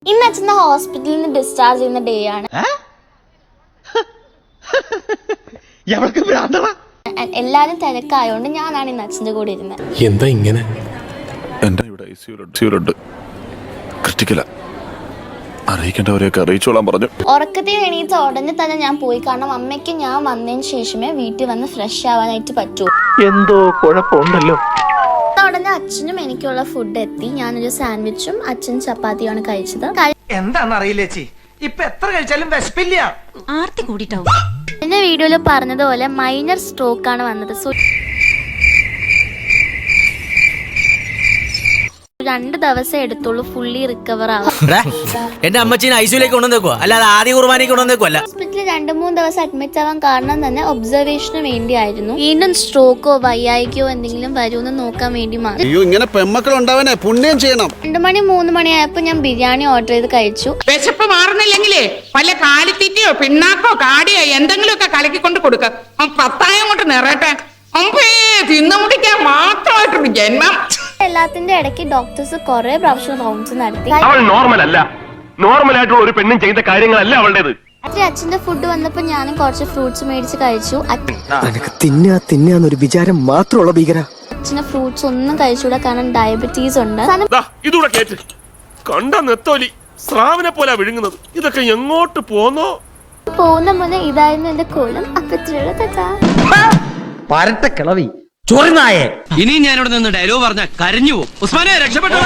ഇന്ന് അച്ഛനെ ഹോസ്പിറ്റലിൽ നിന്ന് ഡിസ്ചാർജ് ചെയ്യുന്ന ഡേ ആണ്. എല്ലാരും തിരക്കായോണ്ട് ഞാനാണ് ഇന്ന് അച്ഛന്റെ കൂടെ ഇരുന്നത്. എന്താ ഇങ്ങനെ? എന്റെ ഇവിടെ ഐസിയുലുണ്ട്, ക്രിട്ടിക്കലാ, അറിയിക്കേണ്ടവരെയൊക്കെ അറിയിച്ചോളാൻ പറഞ്ഞു. ഉറക്കത്തിൽ എണീറ്റ ഉടനെ തന്നെ ഞാൻ പോയി, കാരണം അമ്മയ്ക്ക് ഞാൻ വന്നതിന് ശേഷമേ വീട്ടിൽ വന്ന് ഫ്രഷ് ആവാനായിട്ട് പറ്റൂ. എന്തോ കുഴപ്പമുണ്ടല്ലോ. ഉടനെ അച്ഛനും എനിക്കുള്ള ഫുഡ് എത്തി. ഞാനൊരു സാൻഡ്വിച്ചും അച്ഛൻ ചപ്പാത്തിയാണ് കഴിച്ചത്. എന്താണെന്നറിയില്ല ചേച്ചി, ഇപ്പൊ എത്ര കഴിച്ചാലും വിശപ്പില്ല. ആർത്തി കൂടിട്ടാവും. എന്റെ വീഡിയോയിൽ പറഞ്ഞതുപോലെ മൈനർ സ്ട്രോക്ക് ആണ് വന്നത്. സോ 2 ദിവസം എടുത്തുള്ളൂ ഫുള്ളി റിക്കവർ ആവാൻ. എന്റെ അമ്മച്ചീനെ ഐസിയുലേക്ക് കൊണ്ടുവന്നേക്കോ, അല്ലാതെ ആദ്യ കുർബാനയ്ക്ക് കൊണ്ടുവന്നേക്കോ അല്ല. ഹോസ്പിറ്റലിൽ 2-3 ദിവസം അഡ്മിറ്റ് ആവാൻ കാരണം തന്നെ ഒബ്സർവേഷന് വേണ്ടിയായിരുന്നു. വീണ്ടും സ്ട്രോക്കോ വയ്യായിക്കോ എന്തെങ്കിലും വരുമെന്ന് നോക്കാൻ വേണ്ടി മാത്രം. അയ്യോ, ഇങ്ങനെ പെമ്മക്കൾ ഉണ്ടാവാനേ പുണ്യം ചെയ്യണം. 2 മണി 3 മണി ആയപ്പോ ഞാൻ ബിരിയാണി ഓർഡർ ചെയ്ത് കഴിച്ചു. വിശപ്പ് മാറുന്നില്ലെങ്കിലേ വല്ല കാലിത്തീറ്റയോ പിണ്ണാക്കോ കാടിയോ എന്തെങ്കിലുമൊക്കെ കലക്കിക്കൊണ്ട് കൊടുക്ക. പത്തായം കൊണ്ട് നിറയട്ടെ. തിന്നു മുടിക്കാൻ മാത്രമായിട്ടൊരു ജന്മം. എല്ലാത്തിന്റെ ഇടയ്ക്ക് ഡോക്ടേഴ്സ് കുറെ പ്രാവശ്യം റൗണ്ട്സ് നടത്തി. അവൾ നോർമൽ അല്ല, നോർമൽ ആയിട്ടുള്ള ഒരു പെണ്ണും ചെയ്ത കാര്യങ്ങളല്ല അവളുടേത്. രാത്രി അച്ഛന്റെ ഫുഡ് വന്നപ്പോ ഞാനും കുറച്ച് ഫ്രൂട്ട്സ് മേടിച്ച് കഴിച്ചു. തിന്നാന്നൊരു വിചാരം മാത്രമുള്ള ഭീകര. അച്ഛന് ഫ്രൂട്ട്സ് ഒന്നും കഴിച്ചുകൂടാ, കാരണം ഡയബറ്റീസ് ഉണ്ട്. ഇതൂടെ കേട്ട് കണ്ട നെത്തോലി സ്രാവിനെ പോലെ വിഴുങ്ങുന്നത്. ഇതൊക്കെ എങ്ങോട്ട് പോന്നോ? പോകുന്ന മുന്നേ ഇതായിരുന്നു എന്റെ കോലം. അപ്പത്തിലുള്ള തെറ്റാ പരട്ട കിളവി ചൊറിനായേ. ഇനി ഞാനിവിടെ നിന്ന് ഡയലോഗ് പറഞ്ഞ കരഞ്ഞു പോകും. ഉസ്മാനെ രക്ഷപ്പെട്ടോ.